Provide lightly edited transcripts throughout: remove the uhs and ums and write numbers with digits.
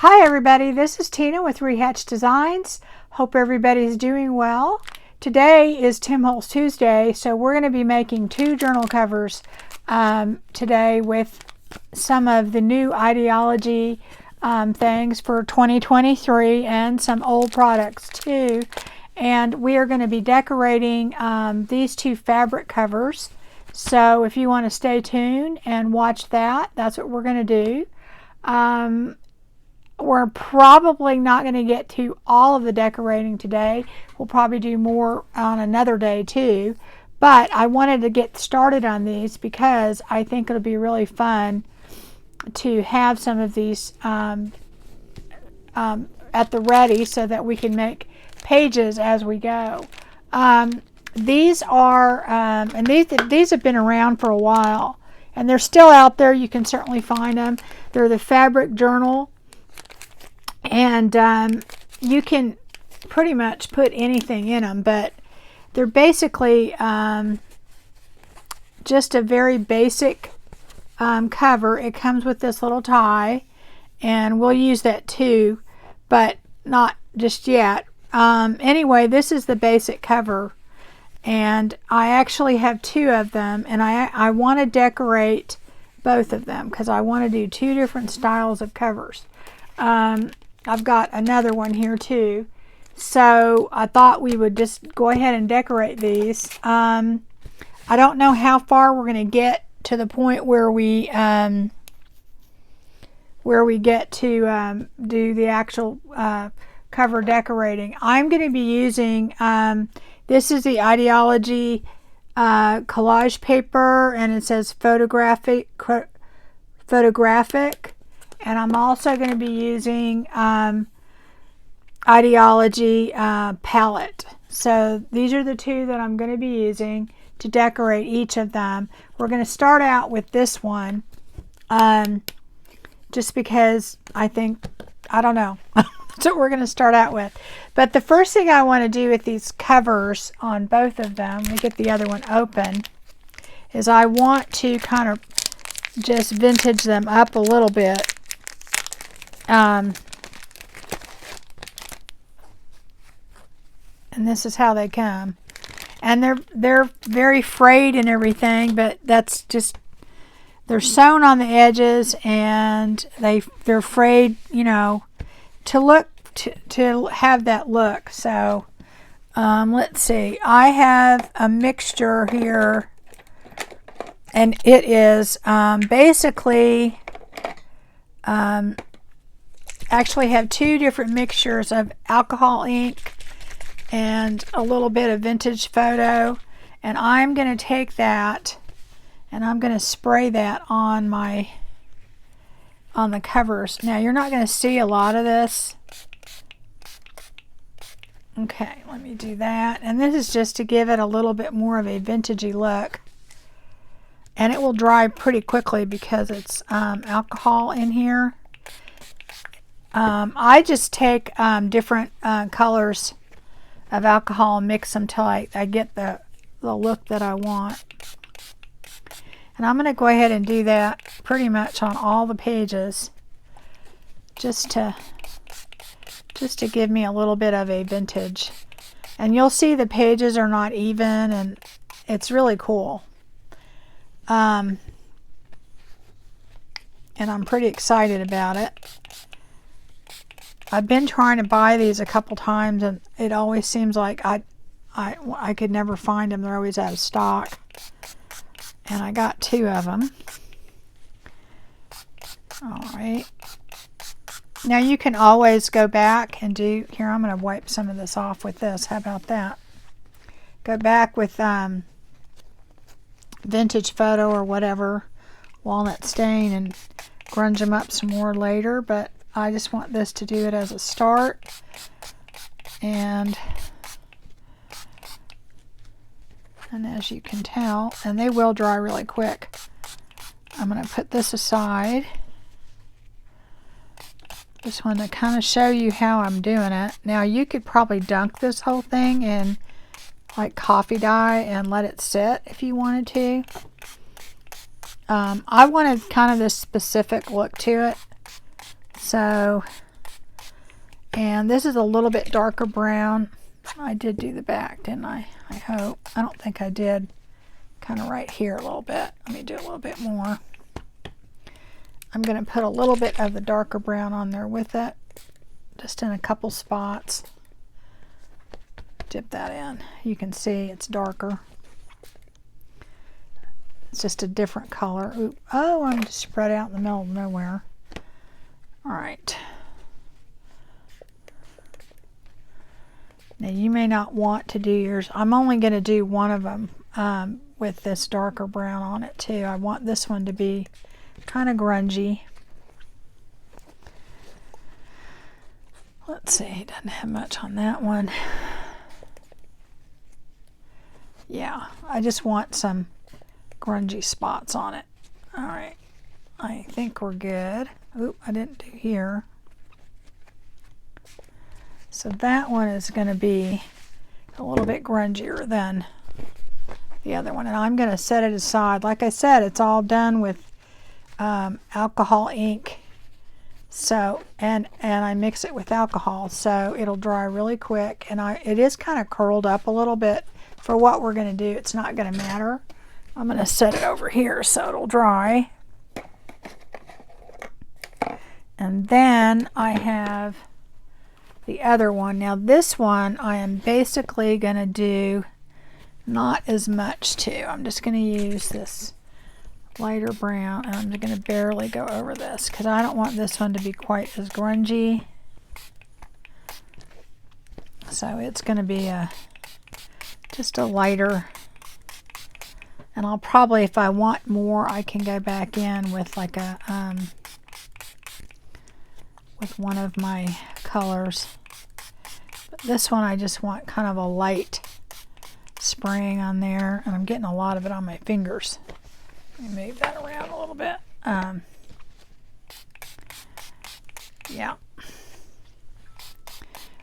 Hi everybody, this is Tina with Rehatch Designs. Hope everybody's doing well. Today is Tim Holtz Tuesday, so we're going to be making two journal covers today with some of the new Idea-Ology things for 2023 and some old products too. And we are going to be decorating these two fabric covers. So if you want to stay tuned and watch that, that's what we're going to do. We're probably not going to get to all of the decorating today. We'll probably do more on another day too. But I wanted to get started on these because I think it'll be really fun to have some of these at the ready so that we can make pages as we go. These are, and these have been around for a while. And they're still out there. You can certainly find them. They're the fabric journal. And you can pretty much put anything in them, but they're basically just a very basic cover. It comes with this little tie, and we'll use that too, but not just yet. Anyway, this is the basic cover, and I actually have two of them, and I want to decorate both of them because I want to do two different styles of covers. I've got another one here too, so I thought we would just go ahead and decorate these. I don't know how far we're going to get to the point where we get to do the actual cover decorating. I'm going to be using this is the Idea-Ology collage paper, and it says photographic. And I'm also going to be using Idea-Ology palette. So these are the two that I'm going to be using to decorate each of them. We're going to start out with this one just because I don't know. That's what we're going to start out with. But the first thing I want to do with these covers on both of them, let me get the other one open, is I want to kind of just vintage them up a little bit. And this is how they come, and they're very frayed and everything, but that's just, they're sewn on the edges, and they're frayed, you know, to look to have that look. So let's see, I have a mixture here, and it is basically actually have two different mixtures of alcohol ink and a little bit of vintage photo, and I'm going to take that and I'm going to spray that on the covers. Now you're not going to see a lot of this. Okay, let me do that, and this is just to give it a little bit more of a vintagey look, and it will dry pretty quickly because it's alcohol in here. I just take different colors of alcohol and mix them till I get the look that I want. And I'm going to go ahead and do that pretty much on all the pages just to give me a little bit of a vintage. And you'll see the pages are not even, and it's really cool. And I'm pretty excited about it. I've been trying to buy these a couple times, and it always seems like I could never find them. They're always out of stock. And I got two of them. Alright. Now you can always go back and do, here, I'm going to wipe some of this off with this. How about that? Go back with vintage photo or whatever, walnut stain, and grunge them up some more later, but I just want this to do it as a start. And as you can tell, and they will dry really quick, I'm going to put this aside. Just want to kind of show you how I'm doing it. Now you could probably dunk this whole thing in like coffee dye and let it sit if you wanted to. I wanted kind of this specific look to it. So And this is a little bit darker brown. I did do the back, didn't I? I hope. I don't think I did. Kind of right here a little bit. Let me do a little bit more. I'm going to put a little bit of the darker brown on there with it, just in a couple spots. Dip that in. You can see it's darker. It's just a different color. Ooh. Oh, I'm just spread out in the middle of nowhere. All right. Now you may not want to do yours. I'm only going to do one of them with this darker brown on it too. I want this one to be kind of grungy. Let's see, doesn't have much on that one. Yeah, I just want some grungy spots on it. All right, I think we're good. Oop, I didn't do here. So that one is going to be a little bit grungier than the other one. And I'm going to set it aside. Like I said, it's all done with alcohol ink. So, and I mix it with alcohol, so it'll dry really quick. And it is kind of curled up a little bit for what we're going to do. It's not going to matter. I'm going to set it over here so it'll dry. And then I have the other one. Now this one I am basically going to do not as much to. I'm just going to use this lighter brown, and I'm going to barely go over this because I don't want this one to be quite as grungy. So it's going to be just a lighter, and I'll probably, if I want more, I can go back in with like a with one of my colors. But this one I just want kind of a light spraying on there, and I'm getting a lot of it on my fingers. Let me move that around a little bit. Yeah.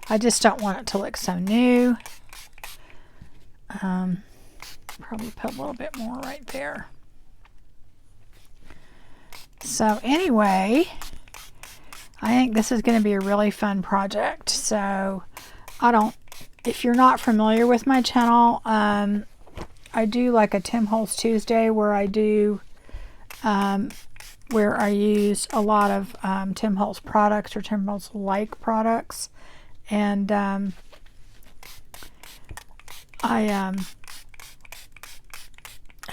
I just don't want it to look so new. Probably put a little bit more right there. So anyway, I think this is going to be a really fun project. So if you're not familiar with my channel, I do like a Tim Holtz Tuesday where I do, where I use a lot of Tim Holtz products or Tim Holtz like products. And I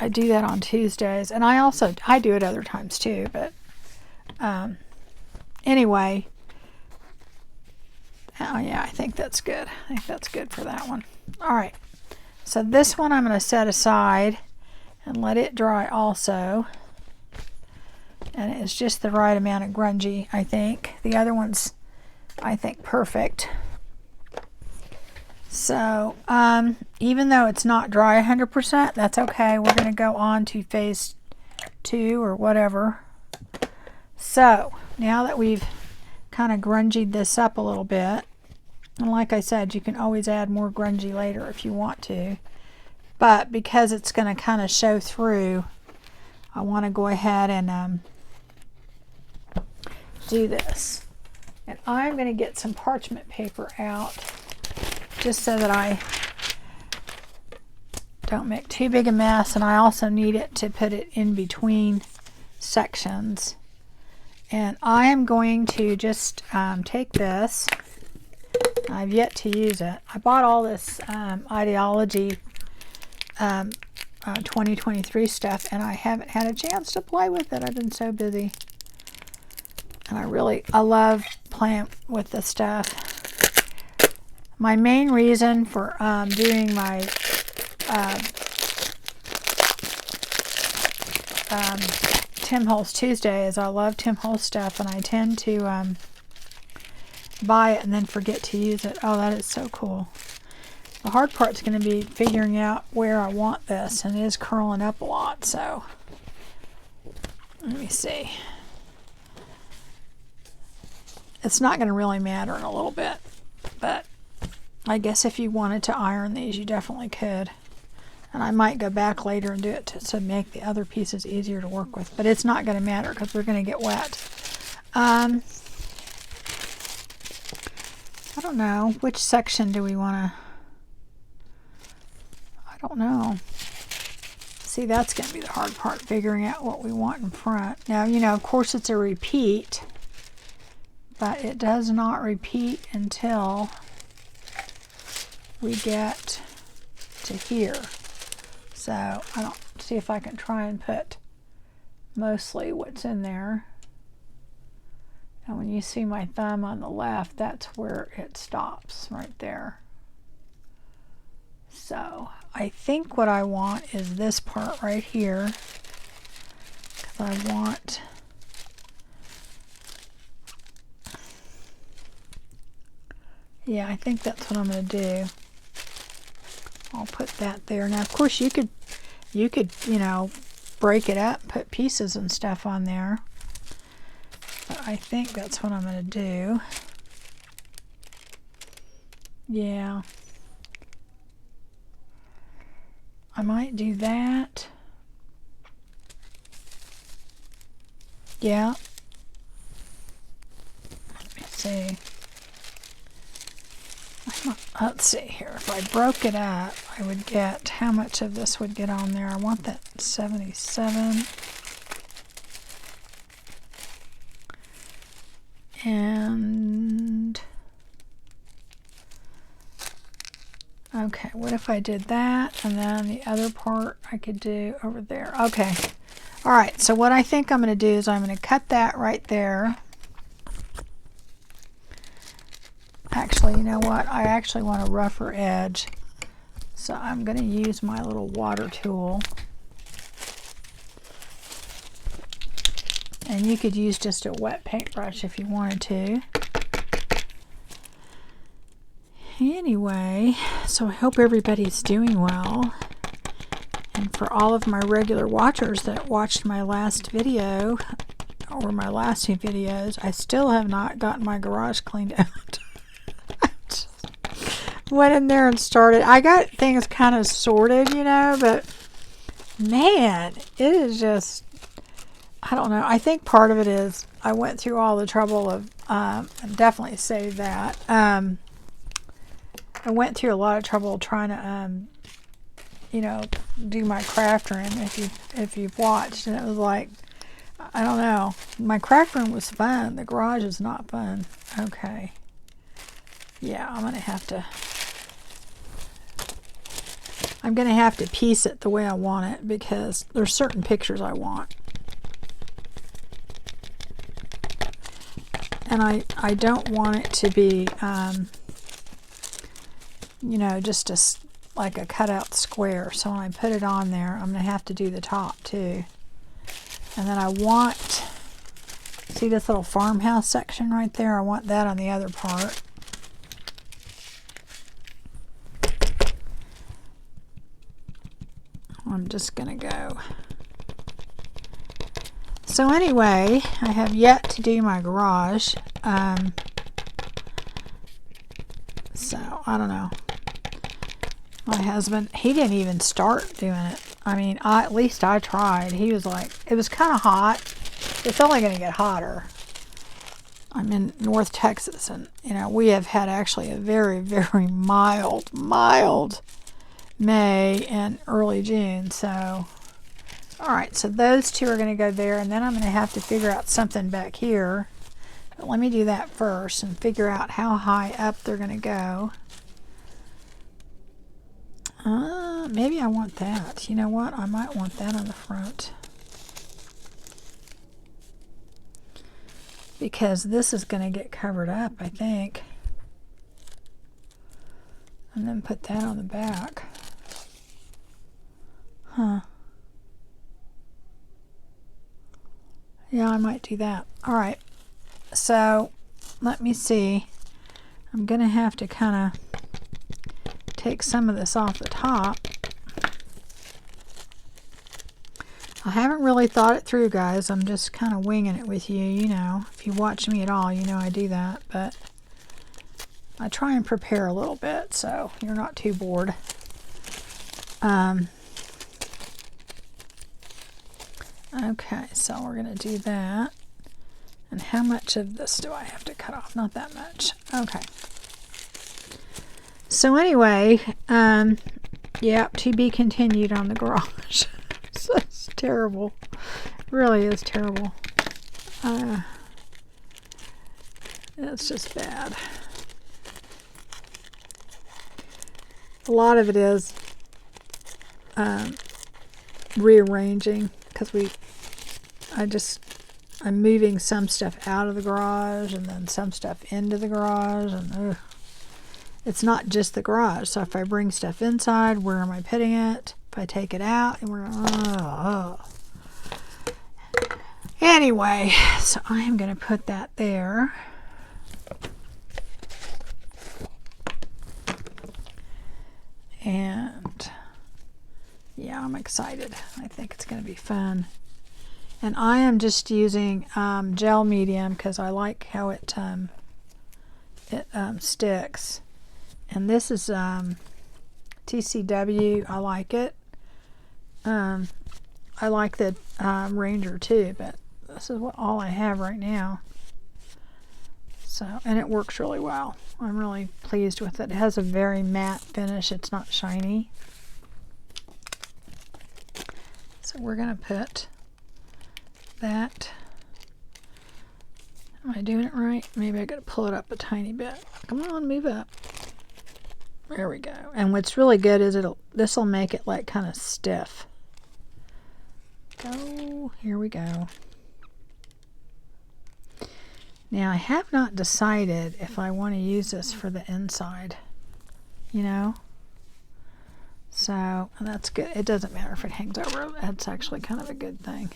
do that on Tuesdays, and I do it other times too, but anyway, oh yeah, I think that's good. I think that's good for that one. All right, so this one I'm going to set aside and let it dry also, and it's just the right amount of grungy, I think. The other one's, I think, perfect. So even though it's not dry 100%, that's okay. We're going to go on to phase 2 or whatever. So now that we've kind of grungied this up a little bit, and like I said, you can always add more grungy later if you want to, but because it's going to kind of show through, I want to go ahead and do this. And I'm going to get some parchment paper out, just so that I don't make too big a mess, and I also need it to put it in between sections. And I am going to just take this. I've yet to use it. I bought all this Idea-Ology 2023 stuff, and I haven't had a chance to play with it. I've been so busy. And I love playing with this stuff. My main reason for doing my Tim Holtz Tuesday is I love Tim Holtz stuff, and I tend to buy it and then forget to use it. Oh, that is so cool. The hard part's going to be figuring out where I want this, and it is curling up a lot, so let me see. It's not going to really matter in a little bit, but I guess if you wanted to iron these, you definitely could. And I might go back later and do it to make the other pieces easier to work with. But it's not going to matter because we're going to get wet. I don't know. Which section do we want to... I don't know. See, that's going to be the hard part, figuring out what we want in front. Now, you know, of course it's a repeat, but it does not repeat until we get to here. So I don't see if I can try and put mostly what's in there. And when you see my thumb on the left, that's where it stops, right there. So I think what I want is this part right here, because I want I think that's what I'm going to do. I'll put that there. Now, of course, you could, you know, break it up, put pieces and stuff on there. But I think that's what I'm going to do. Yeah. I might do that. Yeah. Let me see. Let's see here. If I broke it up, I would get, how much of this would get on there? I want that 77. And okay, what if I did that and then the other part I could do over there? Okay. All right, so what I think I'm going to do is I'm going to cut that right there. Actually, you know what? I actually want a rougher edge. So I'm going to use my little water tool. And you could use just a wet paintbrush if you wanted to. Anyway, so I hope everybody's doing well. And for all of my regular watchers that watched my last video, or my last two videos, I still have not gotten my garage cleaned out. Went in there and started. I got things kind of sorted, you know, but man, it is just, I don't know. I think part of it is I went through all the trouble of, definitely say that. I went through a lot of trouble trying to, you know, do my craft room. If you've watched, and it was like, I don't know. My craft room was fun. The garage is not fun. Okay. Yeah, I'm gonna have to piece it the way I want it, because there's certain pictures I want. And I don't want it to be, you know, just like a cutout square. So when I put it on there, I'm going to have to do the top too. And then I want, see this little farmhouse section right there? I want that on the other part. I'm just going to go. So anyway, I have yet to do my garage. So I don't know. My husband, he didn't even start doing it. I mean, at least I tried. He was like, it was kind of hot. It's only going to get hotter. I'm in North Texas, and you know, we have had actually a very, very mild May and early June. So, all right, so those two are going to go there, and then I'm going to have to figure out something back here. But let me do that first and figure out how high up they're going to go. Maybe I want that. You know what? I might want that on the front, because this is going to get covered up, I think. And then put that on the back. Huh. Yeah, I might do that. All right. So, let me see. I'm going to have to kind of take some of this off the top. I haven't really thought it through, guys. I'm just kind of winging it with you, you know. If you watch me at all, you know I do that. But I try and prepare a little bit so you're not too bored. Okay, so we're going to do that. And how much of this do I have to cut off? Not that much. Okay. So anyway, yeah, to be continued on the garage. So it's terrible. It really is terrible. It's just bad. A lot of it is rearranging because I'm moving some stuff out of the garage and then some stuff into the garage, and it's not just the garage. So if I bring stuff inside, where am I putting it? If I take it out, and anyway, so I am going to put that there. And yeah, I'm excited. I think it's going to be fun. And I am just using gel medium because I like how it sticks. And this is TCW. I like it. I like the Ranger too, but this is all I have right now. So, and it works really well. I'm really pleased with it. It has a very matte finish. It's not shiny. So we're going to put that. Am I doing it right? Maybe I got to pull it up a tiny bit. Come on, move up. There we go. And what's really good is this will make it like kind of stiff. Go. Here we go. Now I have not decided if I want to use this for the inside, you know. So that's good. It doesn't matter if it hangs over. That's actually kind of a good thing.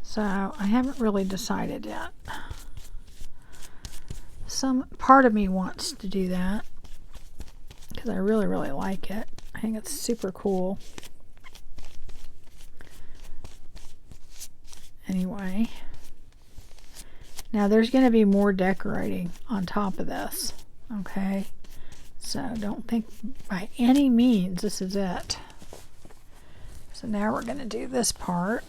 So I haven't really decided yet. Some part of me wants to do that because I really, really like it. I think it's super cool. Anyway, now there's going to be more decorating on top of this. Okay, so don't think by any means this is it. So now we're going to do this part.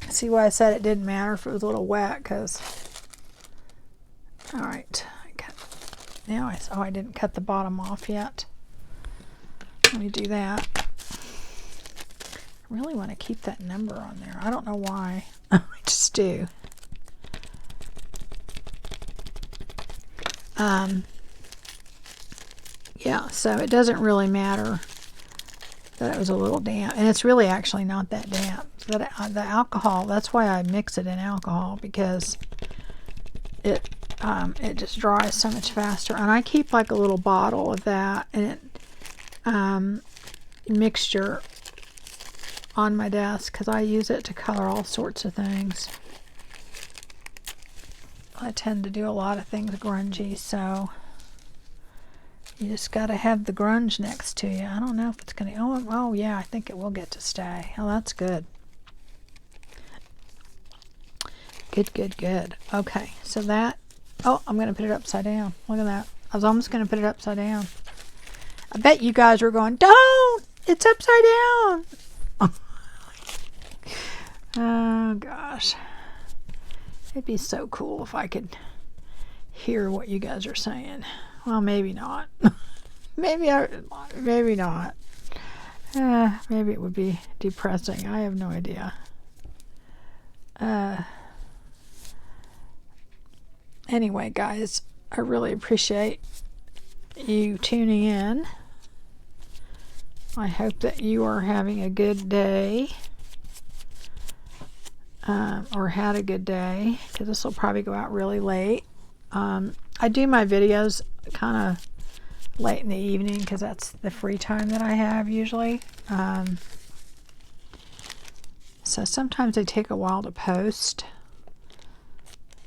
See why I said it didn't matter if it was a little wet, because all right, now I didn't cut the bottom off yet. Let me do that. I really want to keep that number on there. I don't know why. I just do. Yeah, so it doesn't really matter that it was a little damp, and it's really actually not that damp. The alcohol, that's why I mix it in alcohol, because it just dries so much faster. And I keep like a little bottle of that and mixture on my desk because I use it to color all sorts of things. I tend to do a lot of things grungy, so you just got to have the grunge next to you. I don't know if it's going to... Oh, yeah, I think it will get to stay. Oh, that's good. Good, good, good. Okay, so that... Oh, I'm going to put it upside down. Look at that. I was almost going to put it upside down. I bet you guys were going, don't! It's upside down! Oh, gosh. It'd be so cool if I could hear what you guys are saying. Well, maybe not. maybe not. Maybe it would be depressing. I have no idea. Anyway, guys, I really appreciate you tuning in. I hope that you are having a good day. Or had a good day, because this will probably go out really late. I do my videos kind of late in the evening because that's the free time that I have usually. So sometimes they take a while to post.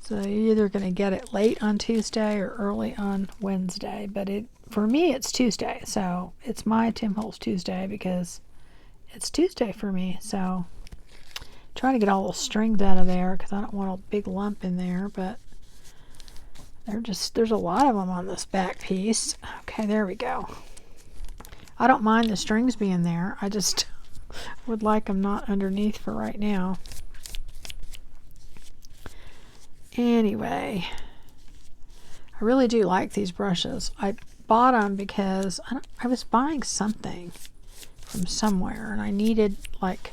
So you're either going to get it late on Tuesday or early on Wednesday. But for me, it's Tuesday. So it's my Tim Holtz Tuesday because it's Tuesday for me. So try to get all the strings out of there because I don't want a big lump in there, but there's a lot of them on this back piece. Okay, there we go. I don't mind the strings being there. I just would like them not underneath for right now. Anyway, I really do like these brushes. I bought them because I was buying something from somewhere, and I needed, like,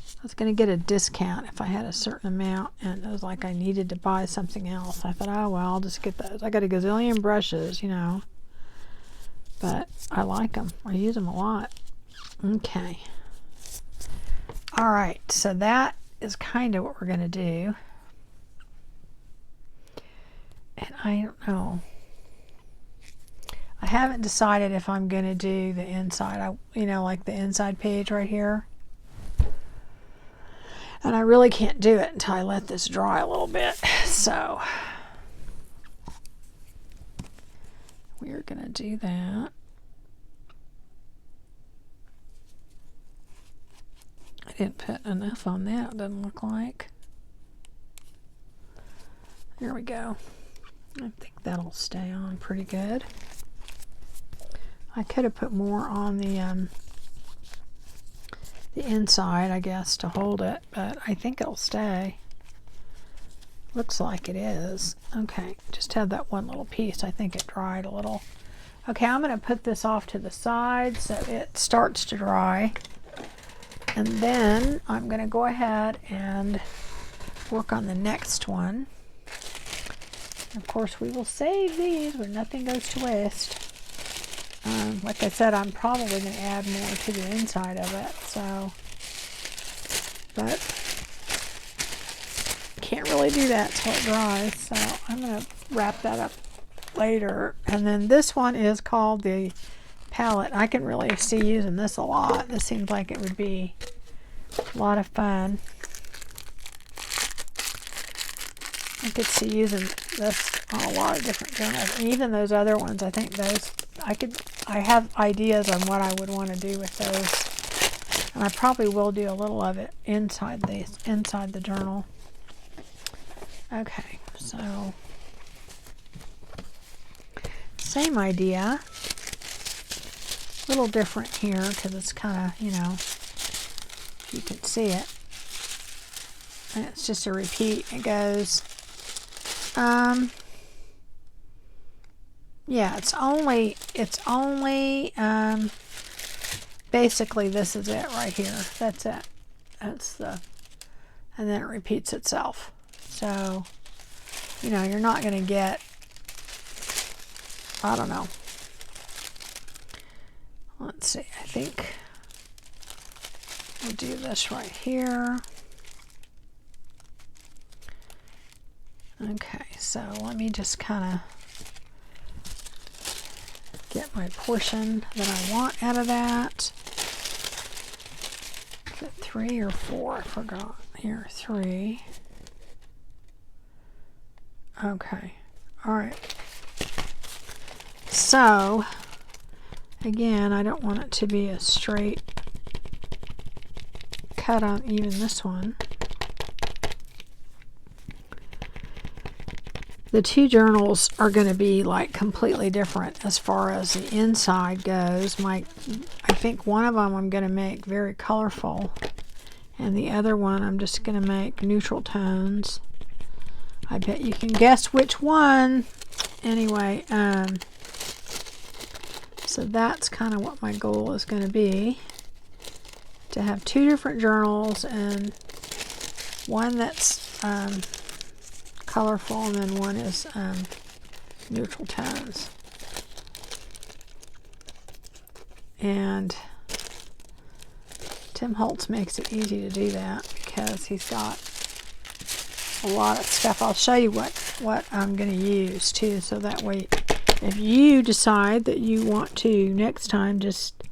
I was going to get a discount if I had a certain amount, and it was like I needed to buy something else. I thought, oh, well, I'll just get those. I got a gazillion brushes, you know, but I like them. I use them a lot. Okay. All right, so that is kind of what we're going to do. And I don't know. I haven't decided if I'm going to do the inside, you know, like the inside page right here. And I really can't do it until I let this dry a little bit. So we're going to do that. I didn't put enough on that, doesn't look like. There we go. I think that'll stay on pretty good. I could have put more on the inside, I guess, to hold it, but I think it'll stay. Looks like it is. Okay, just had that one little piece. I think it dried a little. Okay, I'm going to put this off to the side so it starts to dry. And then I'm going to go ahead and work on the next one. Of course, we will save these where nothing goes to waste. Like I said, I'm probably going to add more to the inside of it, so, but can't really do that till it dries, so I'm going to wrap that up later. And then this one is called the palette. I can really see using this a lot. This seems like it would be a lot of fun. I could see using this on a lot of different journals, and even those other ones. I think those I have ideas on what I would want to do with those, and I probably will do a little of it inside the journal. Okay, so same idea, a little different here because it's kind of, you know, you can see it, and it's just a repeat. It goes yeah, it's only basically this is it right here. That's it. That's the, and then it repeats itself. So, you know, you're not going to get, I don't know. Let's see. I think we'll do this right here. Okay, so let me just kind of get my portion that I want out of that. Is it 3 or 4? I forgot. Here, 3. Okay. All right. So, again, I don't want it to be a straight cut on even this one. The two journals are going to be like completely different as far as the inside goes. I think one of them I'm going to make very colorful, and the other one I'm just going to make neutral tones. I bet you can guess which one. Anyway, so that's kind of what my goal is going to be, to have two different journals, and one that's colorful, and then one is neutral tones. And Tim Holtz makes it easy to do that because he's got a lot of stuff. I'll show you what I'm going to use too, so that way if you decide that you want to next time just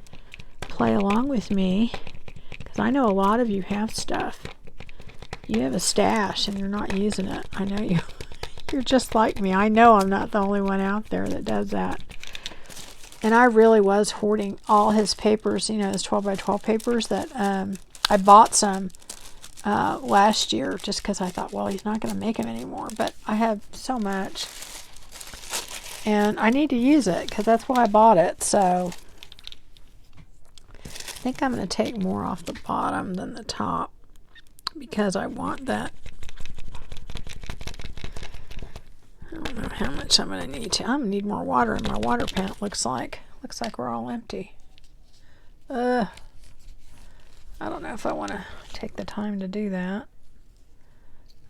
play along with me, because I know a lot of you have stuff. You have a stash and you're not using it. I know you're just like me. I know I'm not the only one out there that does that. And I really was hoarding all his papers, you know, his 12 by 12 papers that I bought some last year just because I thought, well, he's not going to make them anymore. But I have so much, and I need to use it because that's why I bought it. So I think I'm going to take more off the bottom than the top, because I want that. I don't know how much I'm going to need to. I'm going to need more water in my water pen, it looks like. Looks like we're all empty. I don't know if I want to take the time to do that.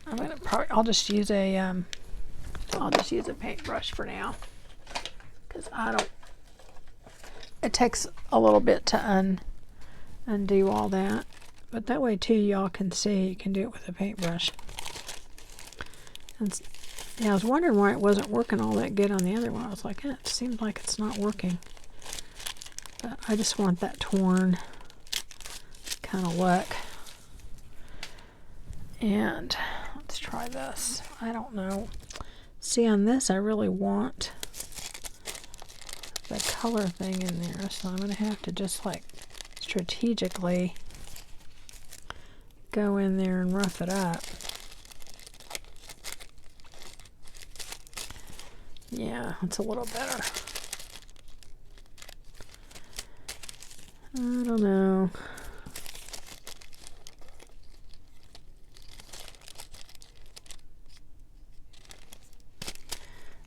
I'm going to probably, I'll just use a paintbrush for now. Because it takes a little bit to undo all that. But that way too, y'all can see, you can do it with a paintbrush. And yeah, I was wondering why it wasn't working all that good on the other one. I was like, it seems like it's not working. But I just want that torn kind of look. And let's try this. I don't know. See, on this, I really want the color thing in there. So I'm going to have to just like strategically go in there and rough it up. Yeah, it's a little better. I don't know.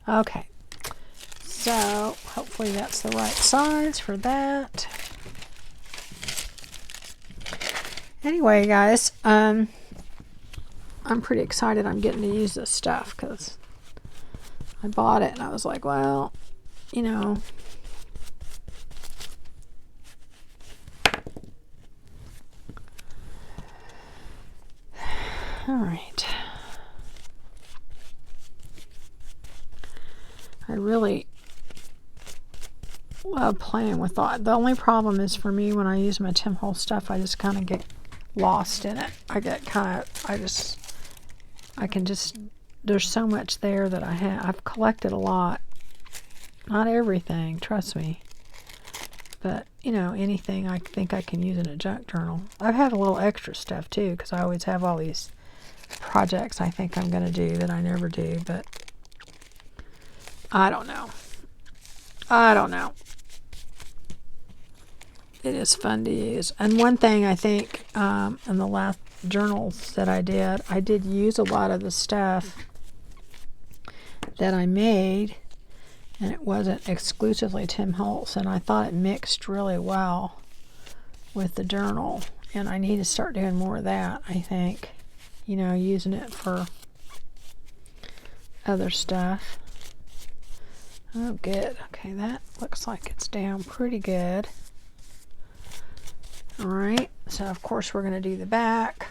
Okay, so hopefully that's the right size for that. Anyway, guys, I'm pretty excited I'm getting to use this stuff because I bought it and I was like, well, you know, all right. I really love playing with that. The only problem is for me when I use my Tim Holtz stuff, I just kind of get lost in it. There's so much there that I've collected a lot. Not everything, trust me. But, you know, anything I think I can use in a junk journal. I've had a little extra stuff too, because I always have all these projects I think I'm going to do that I never do, but I don't know. It is fun to use. And one thing I think in the last journals that I did use a lot of the stuff that I made, and it wasn't exclusively Tim Holtz, and I thought it mixed really well with the journal. And I need to start doing more of that, I think. You know, using it for other stuff. Oh, good. Okay, that looks like it's down pretty good. Alright, so of course we're going to do the back.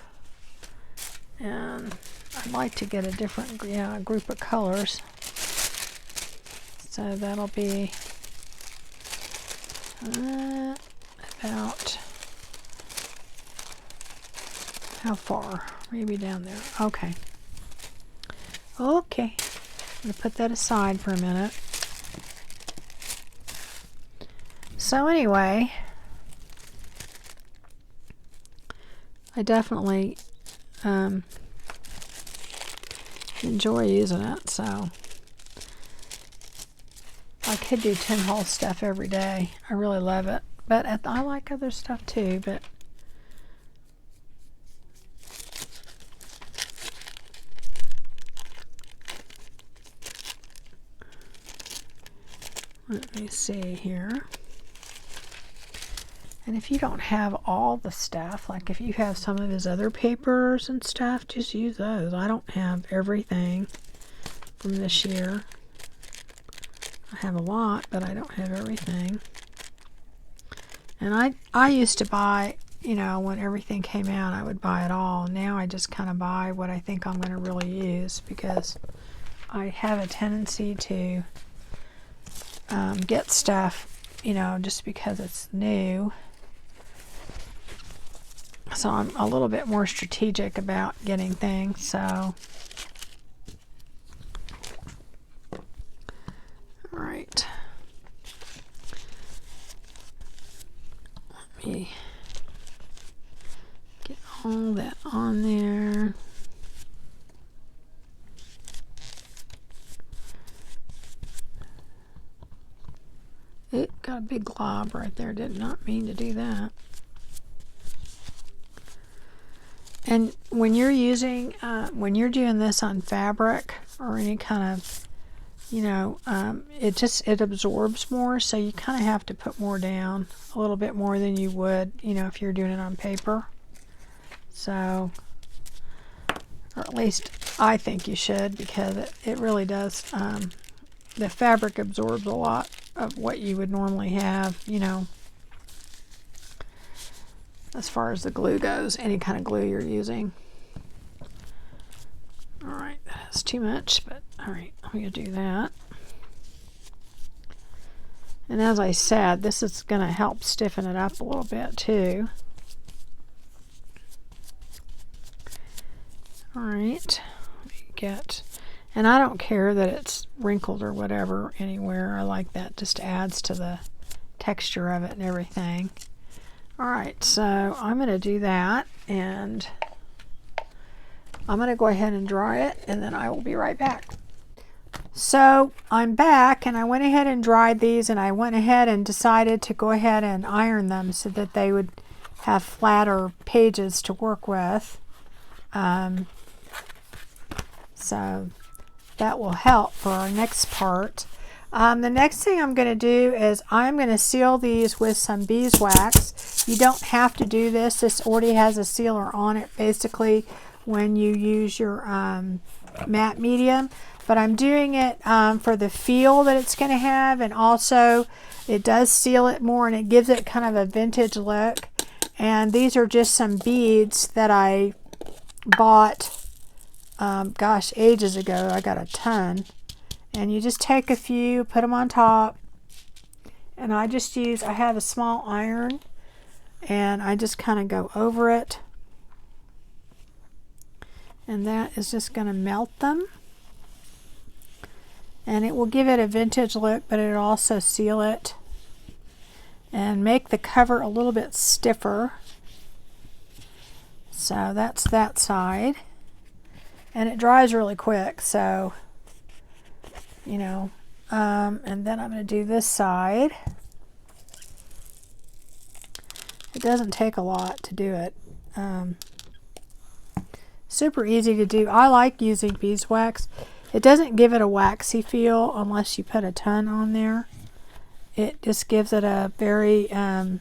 And I'd like to get a different group of colors. So that'll be about, how far? Maybe down there. Okay. Okay. I'm going to put that aside for a minute. So anyway, I definitely enjoy using it, so I could do Tim Holtz stuff every day. I really love it, but I like other stuff too, but let me see here. And if you don't have all the stuff, like if you have some of his other papers and stuff, just use those. I don't have everything from this year. I have a lot, but I don't have everything. And I used to buy, you know, when everything came out, I would buy it all. Now I just kind of buy what I think I'm going to really use, because I have a tendency to get stuff, you know, just because it's new. So I'm a little bit more strategic about getting things, so. All right. Let me get all that on there. It got a big glob right there. Did not mean to do that. And when you're using, when you're doing this on fabric or any kind of you know, it absorbs more, so you kind of have to put more down, a little bit more than you would, you know, if you're doing it on paper. So, or at least I think you should, because it really does, the fabric absorbs a lot of what you would normally have, you know, as far as the glue goes, any kind of glue you're using. Alright, that's too much, but alright, I'm going to do that. And as I said, this is going to help stiffen it up a little bit too. Alright, and I don't care that it's wrinkled or whatever anywhere. I like that, just adds to the texture of it and everything. Alright, so I'm going to do that, and I'm going to go ahead and dry it, and then I will be right back. So I'm back, and I went ahead and dried these, and I went ahead and decided to go ahead and iron them so that they would have flatter pages to work with. So that will help for our next part. The next thing I'm going to do is I'm going to seal these with some beeswax. You don't have to do this. This already has a sealer on it basically when you use your matte medium. But I'm doing it for the feel that it's going to have, and also it does seal it more and it gives it kind of a vintage look. And these are just some beads that I bought, gosh, ages ago. I got a ton. And you just take a few, put them on top, and I have a small iron, and I just kind of go over it, and that is just going to melt them, and it will give it a vintage look, but it'll also seal it and make the cover a little bit stiffer. So that's that side, and it dries really quick, so you know, and then I'm going to do this side. It doesn't take a lot to do it. Super easy to do. I like using beeswax. It doesn't give it a waxy feel unless you put a ton on there. It just gives it a very, I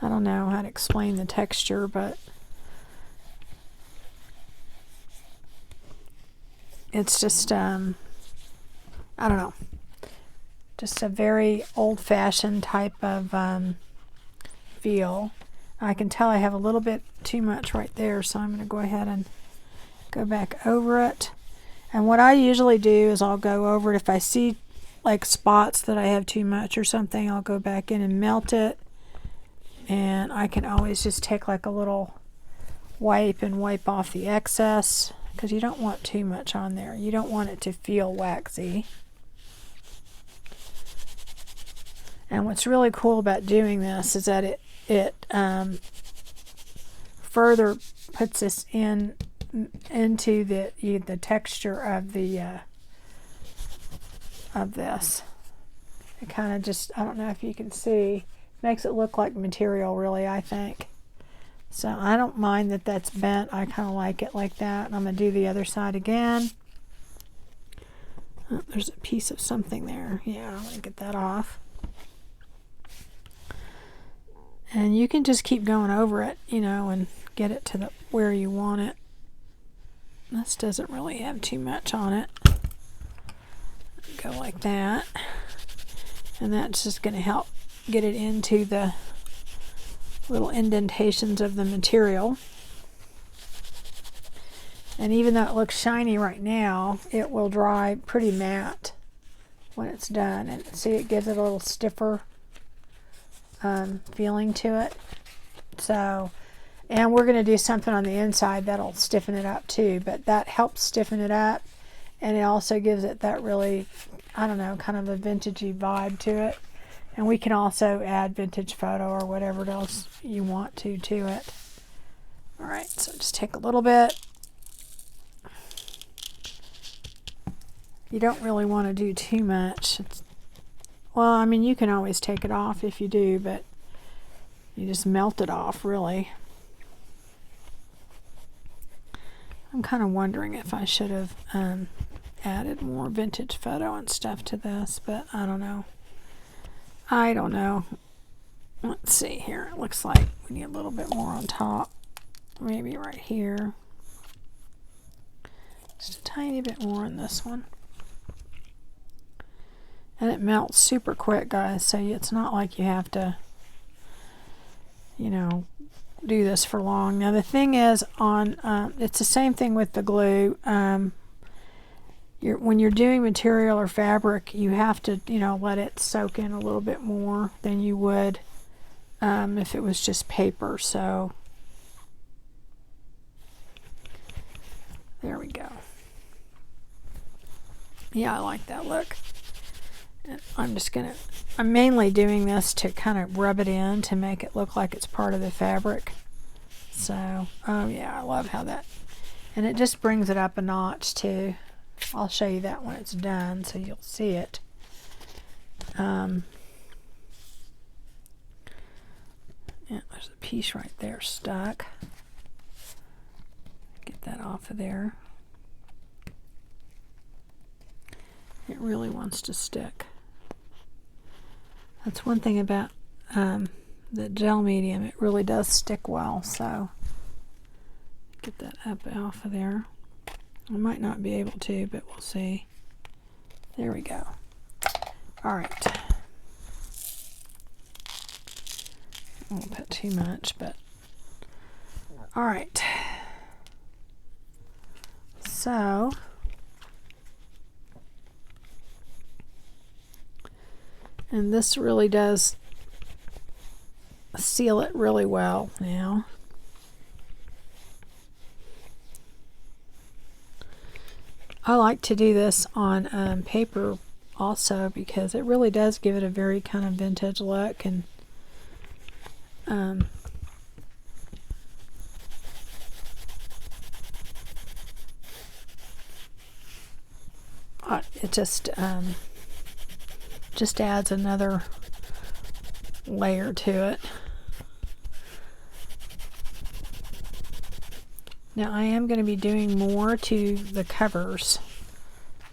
don't know how to explain the texture, but it's just, I don't know, just a very old-fashioned type of feel. I can tell I have a little bit too much right there, so I'm going to go ahead and go back over it. And what I usually do is I'll go over it. If I see like spots that I have too much or something, I'll go back in and melt it. And I can always just take like a little wipe and wipe off the excess, because you don't want too much on there. You don't want it to feel waxy. And what's really cool about doing this is that it further puts this into the texture of this. It kind of just, I don't know if you can see, makes it look like material, really, I think. So I don't mind that that's bent. I kind of like it like that. And I'm going to do the other side again. Oh, there's a piece of something there. Yeah, I'm going to get that off. And you can just keep going over it, you know, and get it to where you want it. This doesn't really have too much on it. Go like that. And that's just going to help get it into the little indentations of the material. And even though it looks shiny right now, it will dry pretty matte when it's done. And see, it gives it a little stiffer feeling to it. So, and we're going to do something on the inside that'll stiffen it up too, but that helps stiffen it up, and it also gives it that really, I don't know, kind of a vintagey vibe to it. And we can also add vintage photo or whatever else you want to it. Alright, so just take a little bit. You don't really want to do too much. Well, I mean, you can always take it off if you do, but you just melt it off, really. I'm kind of wondering if I should have added more vintage photo and stuff to this, but I don't know. I don't know. Let's see here. It looks like we need a little bit more on top. Maybe right here. Just a tiny bit more on this one. And it melts super quick, guys, so it's not like you have to, you know, do this for long. Now the thing is, it's the same thing with the glue. When you're doing material or fabric, you have to, you know, let it soak in a little bit more than you would if it was just paper. So there we go. Yeah, I like that look. And I'm mainly doing this to kind of rub it in to make it look like it's part of the fabric. So, oh yeah, I love how that, and it just brings it up a notch too. I'll show you that when it's done so you'll see it. Yeah, there's a piece right there stuck. Get that off of there. It really wants to stick. That's one thing about the gel medium. It really does stick well. So get that up off of there. I might not be able to, but we'll see. There we go. All right. I won't put too much, but all right. So and this really does seal it really well now. I like to do this on paper also because it really does give it a very kind of vintage look, and it just adds another layer to it. Now I am going to be doing more to the covers,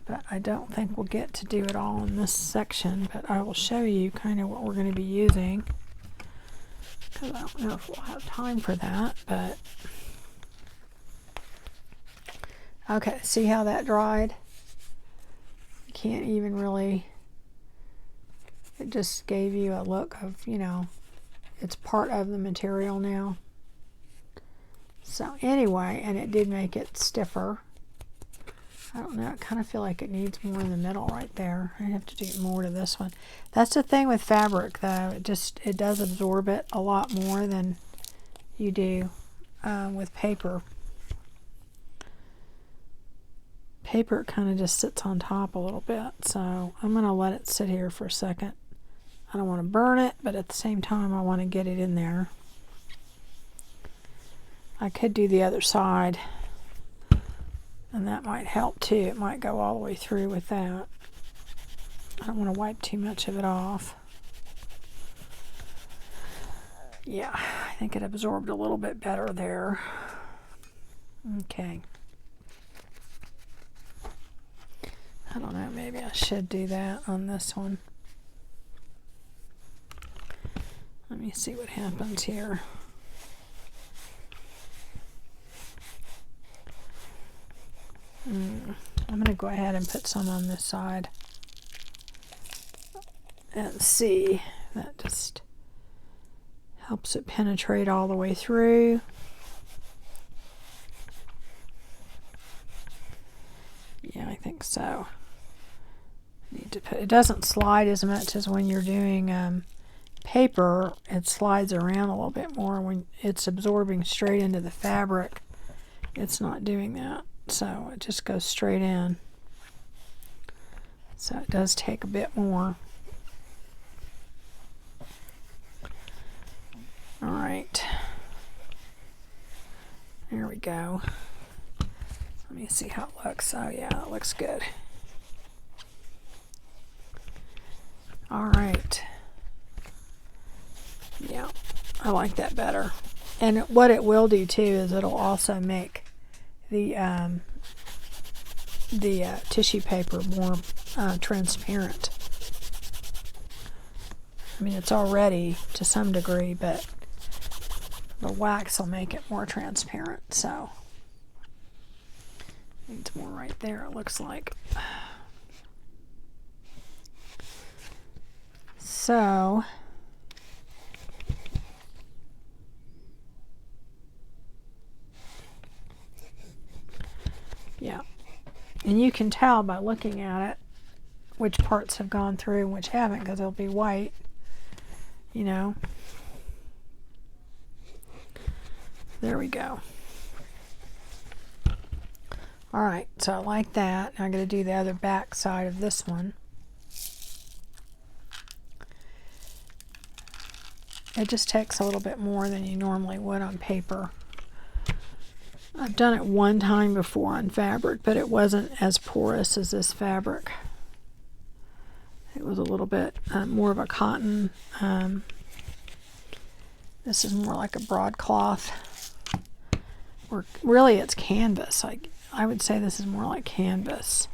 but I don't think we'll get to do it all in this section, but I will show you kind of what we're going to be using, because I don't know if we'll have time for that. But okay, see how that dried? You can't even really, it just gave you a look of, you know, it's part of the material now. So anyway, and it did make it stiffer. I don't know, I kind of feel like it needs more in the middle right there. I have to do more to this one. That's the thing with fabric though, it does absorb it a lot more than you do with paper. Paper kind of just sits on top a little bit, so I'm going to let it sit here for a second. I don't want to burn it, but at the same time I want to get it in there. I could do the other side, and that might help too. It might go all the way through with that. I don't want to wipe too much of it off. Yeah, I think it absorbed a little bit better there. Okay. I don't know, maybe I should do that on this one. Let me see what happens here. I'm going to go ahead and put some on this side and see. That just helps it penetrate all the way through. Yeah, I think so. Need to put, it doesn't slide as much as when you're doing paper. It slides around a little bit more. When it's absorbing straight into the fabric, it's not doing that. So it just goes straight in. So it does take a bit more. All right. There we go. Let me see how it looks. Oh yeah, it looks good. All right. Yeah, I like that better. And what it will do too is it'll also make the tissue paper more transparent. I mean, it's already to some degree, but the wax will make it more transparent. So needs more right there, it looks like. So yeah, and you can tell by looking at it which parts have gone through and which haven't, because it'll be white, you know. There we go. All right, so I like that. Now I'm going to do the other back side of this one. It just takes a little bit more than you normally would on paper. I've done it one time before on fabric, but it wasn't as porous as this fabric. It was a little bit more of a cotton. This is more like a broadcloth. Or really it's canvas. I would say this is more like canvas.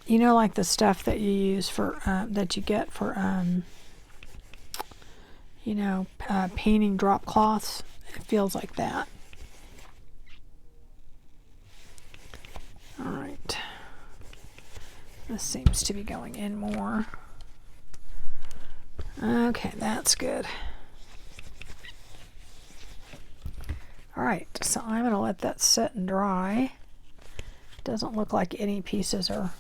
You know, like the stuff that you use for, that you get for, you know, painting drop cloths. It feels like that. All right. This seems to be going in more. Okay, that's good. All right, so I'm going to let that sit and dry. Doesn't look like any pieces are,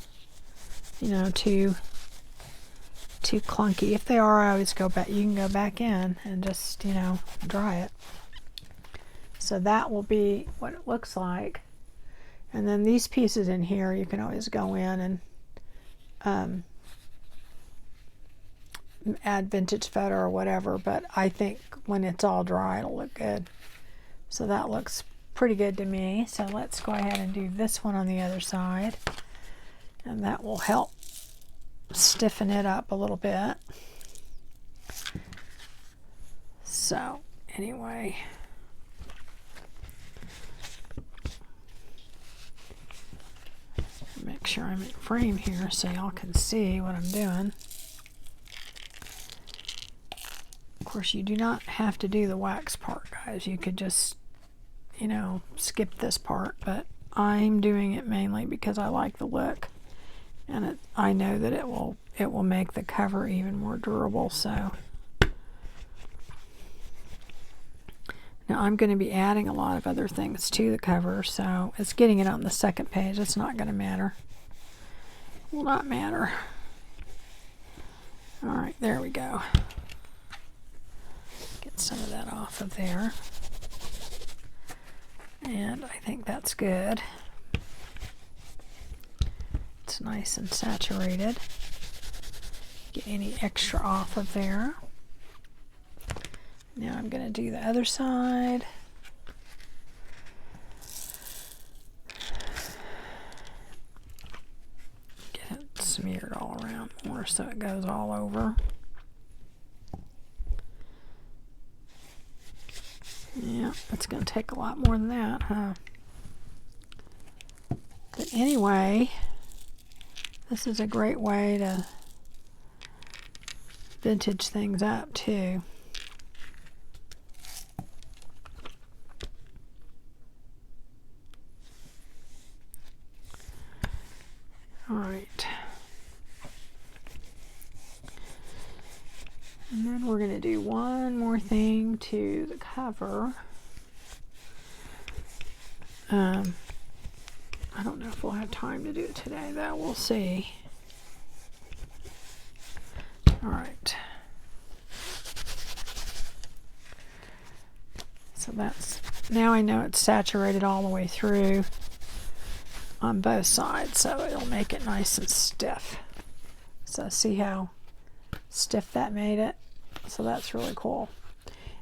you know, too clunky. If they are, I always go back. You can go back in and just, you know, dry it. So that will be what it looks like. And then these pieces in here, you can always go in and add vintage photo or whatever, but I think when it's all dry, it'll look good. So that looks pretty good to me. So let's go ahead and do this one on the other side, and that will help stiffen it up a little bit. So anyway, make sure I'm in frame here so y'all can see what I'm doing. Of course, you do not have to do the wax part, guys. You could just, you know, skip this part, but I'm doing it mainly because I like the look, and I know that it will make the cover even more durable. So now I'm going to be adding a lot of other things to the cover, so it's getting it on the second page. It's not going to matter. Will not matter. All right, there we go. Get some of that off of there. And I think that's good. It's nice and saturated. Get any extra off of there. Now I'm going to do the other side. Get it smeared all around more so it goes all over. Yeah, it's going to take a lot more than that, huh? But anyway, this is a great way to vintage things up too. All right. And then we're going to do one more thing to the cover. I don't know if we'll have time to do it today, though. We'll see. All right. So that's, now I know it's saturated all the way through on both sides, so it'll make it nice and stiff. So see how stiff that made it? So that's really cool.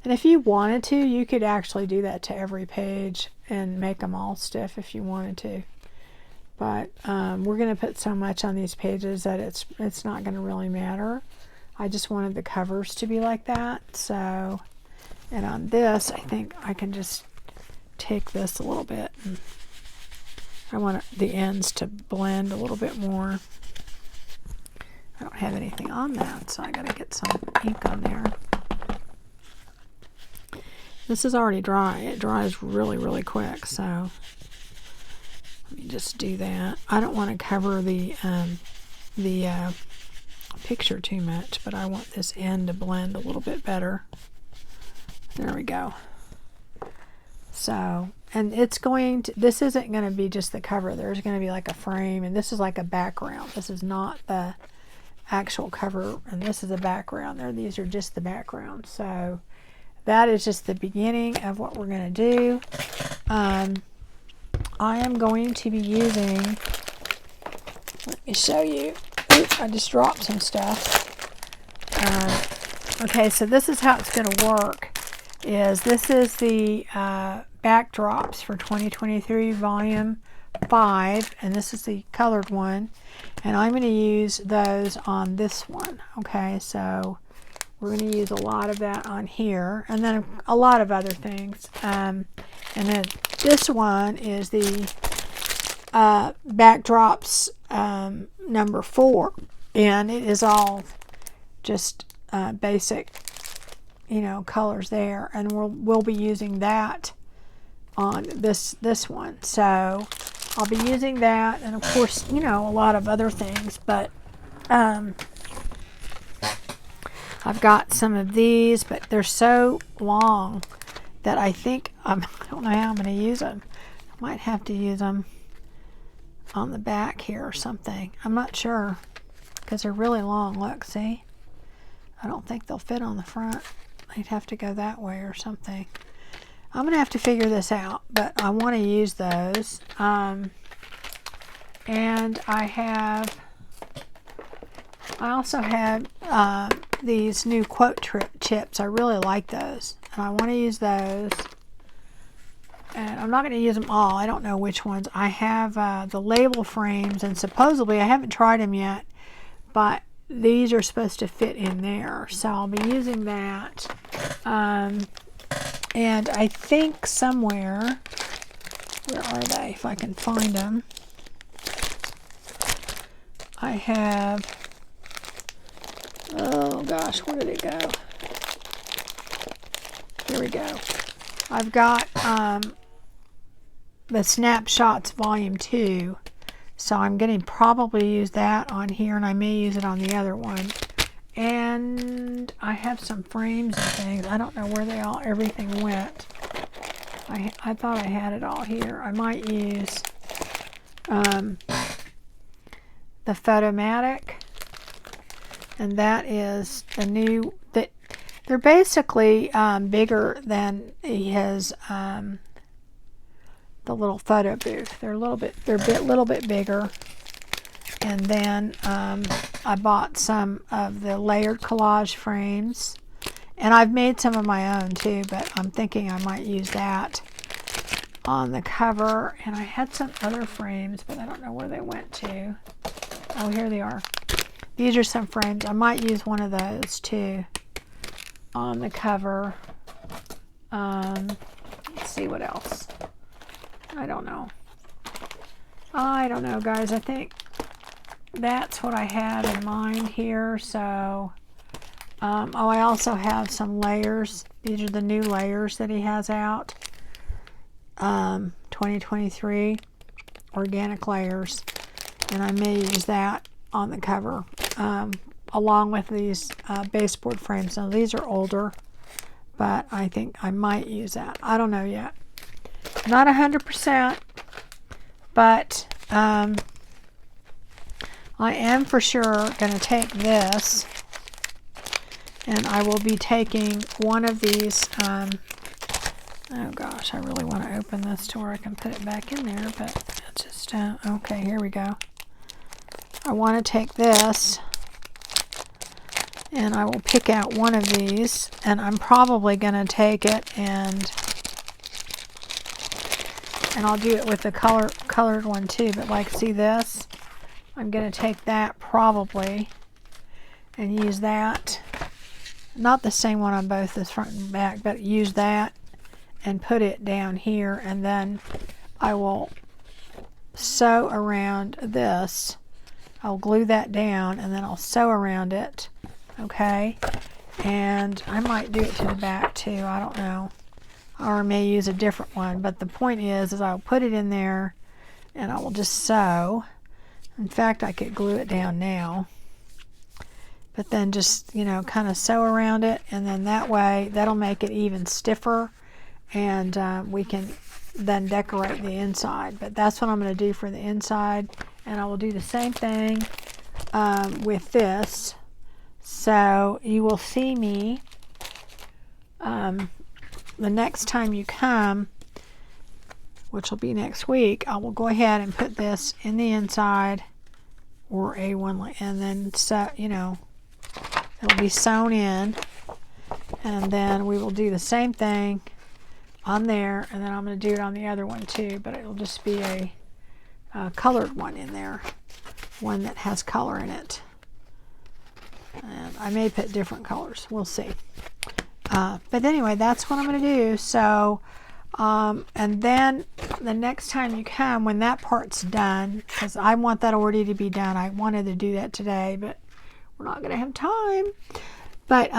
And if you wanted to, you could actually do that to every page and make them all stiff if you wanted to. But we're going to put so much on these pages that it's not going to really matter. I just wanted the covers to be like that. So, and on this, I think I can just take this a little bit and I want the ends to blend a little bit more. I don't have anything on that, so I got to get some ink on there. This is already dry. It dries really, really quick, so let me just do that. I don't want to cover the picture too much, but I want this end to blend a little bit better. There we go. So, and it's going to, this isn't going to be just the cover. There's going to be like a frame, and this is like a background. This is not the actual cover, and this is a background there. These are just the background. So that is just the beginning of what we're going to do. I am going to be using, let me show you. Oops, I just dropped some stuff. Okay, so this is how it's going to work. This is the backdrops for 2023 volume 5, and this is the colored one, and I'm going to use those on this one. Okay, so we're going to use a lot of that on here, and then a lot of other things, and then this one is the backdrops number 4, and it is all just basic, you know, colors there, and we'll be using that on this one. So I'll be using that, and of course, you know, a lot of other things, but I've got some of these, but they're so long that I think I don't know how I'm going to use them. I might have to use them on the back here or something. I'm not sure, because they're really long. Look, see? I don't think they'll fit on the front. I'd have to go that way or something. I'm going to have to figure this out, but I want to use those. And I also have these new quote chips. I really like those, and I want to use those. And I'm not going to use them all. I don't know which ones. I have the label frames, and supposedly, I haven't tried them yet, but these are supposed to fit in there. So I'll be using that. And I think somewhere, where are they, if I can find them, I have, oh gosh, where did it go? Here we go. I've got the Snapshots Volume 2, so I'm going to probably use that on here, and I may use it on the other one. And I have some frames and things. I don't know where everything went. I thought I had it all here. I might use the Photomatic, and that is the new, they're basically bigger than his the little photo booth. They're a little bit bigger. And then I bought some of the layered collage frames, and I've made some of my own too, but I'm thinking I might use that on the cover. And I had some other frames, but I don't know where they went to. Oh, here they are. These are some frames. I might use one of those too on the cover. Let's see what else. I don't know, guys. I think that's what I had in mind here. So oh, I also have some layers. These are the new layers that he has out, 2023 organic layers, and I may use that on the cover along with these baseboard frames. Now these are older, but I think I might use that. I don't know yet, not 100%, but I am for sure going to take this, and I will be taking one of these. Oh gosh, I really want to open this to where I can put it back in there, but it's just, okay, here we go. I want to take this, and I will pick out one of these, and I'm probably going to take it, and I'll do it with the colored one too, but like, see this? I'm going to take that probably and use that. Not the same one on both this front and back, but use that and put it down here, and then I will sew around this. I'll glue that down and then I'll sew around it. Okay, and I might do it to the back too, I don't know, or I may use a different one, but the point is I'll put it in there and I will just sew. In fact, I could glue it down now, but then just, you know, kind of sew around it, and then that way that'll make it even stiffer, and we can then decorate the inside. But that's what I'm going to do for the inside, and I will do the same thing with this. So you will see me the next time you come, which will be next week. I will go ahead and put this in the inside, or A1, and then you know, it'll be sewn in, and then we will do the same thing on there, and then I'm going to do it on the other one too, but it'll just be a colored one in there, one that has color in it. And I may put different colors, we'll see. But anyway, that's what I'm going to do. So and then the next time you come, when that part's done, because I want that already to be done, I wanted to do that today, but we're not going to have time. But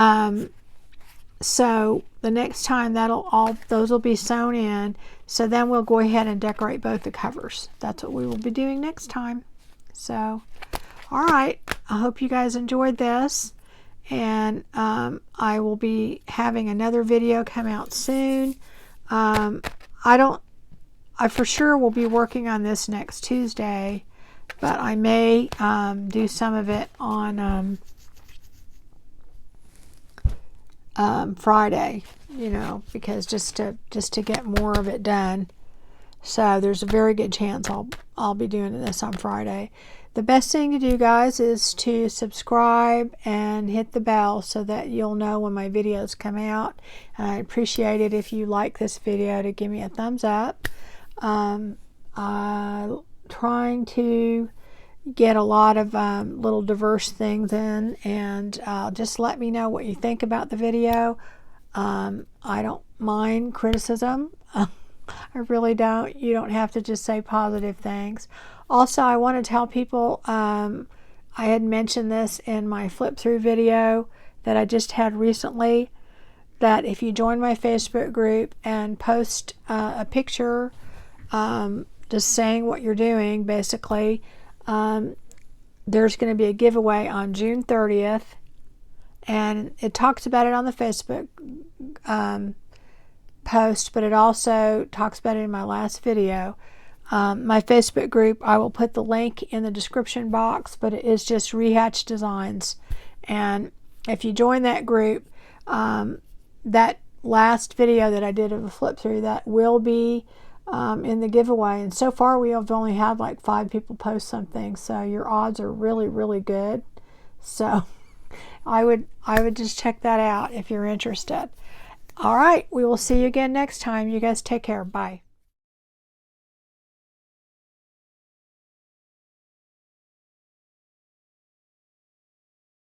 so the next time those will be sewn in. So then we'll go ahead and decorate both the covers. That's what we will be doing next time. So all right, I hope you guys enjoyed this, and I will be having another video come out soon. I for sure will be working on this next Tuesday, but I may do some of it on Friday, you know, because just to get more of it done. So there's a very good chance I'll be doing this on Friday. The best thing to do, guys, is to subscribe and hit the bell so that you'll know when my videos come out. And I appreciate it if you like this video to give me a thumbs up. Trying to get a lot of little diverse things in, and just let me know what you think about the video. I don't mind criticism. I really don't. You don't have to just say positive things. Also, I want to tell people, I had mentioned this in my flip through video that I just had recently, that if you join my Facebook group and post a picture just saying what you're doing, basically, there's going to be a giveaway on June 30th, and it talks about it on the Facebook post, but it also talks about it in my last video. My Facebook group, I will put the link in the description box, but it is just Rehatch Designs. And if you join that group, that last video that I did of a flip through, that will be in the giveaway. And so far we have only had like 5 people post something, so your odds are really, really good. So I would just check that out if you're interested. All right, we will see you again next time. You guys take care. Bye.